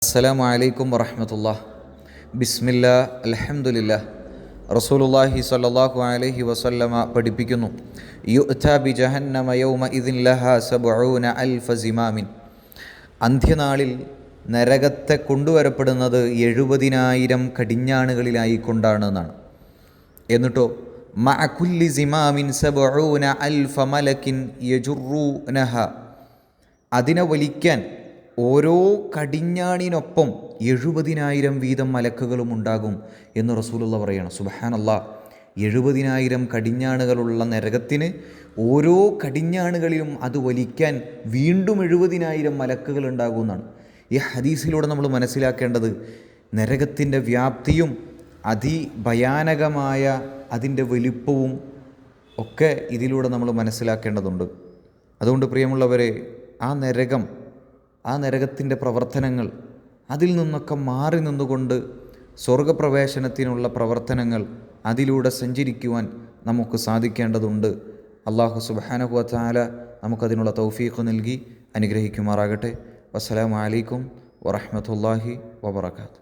അസ്സലാമു അലൈക്കും വറഹ്മത്തുള്ളാഹി. ബിസ്മില്ലാഹ്, അൽഹംദുലില്ലാഹ്. റസൂലുള്ളാഹി സ്വല്ലല്ലാഹു അലൈഹി വസല്ലമ പഠിപ്പിക്കുന്നു, യുഅ്താ ബി ജഹന്നമ യൗമഇദിൻ ലഹാ സബ്ഊന അൽഫ സിമാമിൻ. അന്ത്യനാളിൽ നരകത്തെ കൊണ്ടുവരപ്പെടുന്നത് 70,000 കടിഞ്ഞാണുകളിലായിക്കൊണ്ടാണ് എന്നാണ്. എന്നിട്ടോ മഅ കുല്ലി സിമാമിൻ സബ്ഊന അൽഫ മലക്കിൻ യജുറൂനഹ. അതിനെ വലിക്കാൻ ഓരോ കടിഞ്ഞാണിനൊപ്പം 70,000 വീതം മലക്കുകളും ഉണ്ടാകും എന്ന് റസൂലുള്ള പറയണം. സുബ്ഹാനല്ലാഹ്. 70,000 കടിഞ്ഞാണുകളുള്ള നരകത്തിന് ഓരോ കടിഞ്ഞാണുകളിലും അത് വലിക്കാൻ വീണ്ടും 70,000 മലക്കുകൾ ഉണ്ടാകുമെന്നാണ്. ഈ ഹദീസിലൂടെ നമ്മൾ മനസ്സിലാക്കേണ്ടത് നരകത്തിൻ്റെ വ്യാപ്തിയും അതിഭയാനകമായ അതിൻ്റെ വലിപ്പവും ഒക്കെ ഇതിലൂടെ നമ്മൾ മനസ്സിലാക്കേണ്ടതുണ്ട്. അതുകൊണ്ട് പ്രിയമുള്ളവരെ, ആ നരകത്തിൻ്റെ പ്രവർത്തനങ്ങൾ, അതിൽ നിന്നൊക്കെ മാറി നിന്നുകൊണ്ട് സ്വർഗപ്രവേശനത്തിനുള്ള പ്രവർത്തനങ്ങൾ അതിലൂടെ സഞ്ചരിക്കുവാൻ നമുക്ക് സാധിക്കേണ്ടതുണ്ട്. അല്ലാഹു സുബ്ഹാനഹു വ തആല നമുക്കതിനുള്ള തൗഫീഖ് നൽകി അനുഗ്രഹിക്കുമാറാകട്ടെ. വസ്സലാമു അലൈക്കും വറഹ്മത്തുള്ളാഹി വബറകാതുഹു.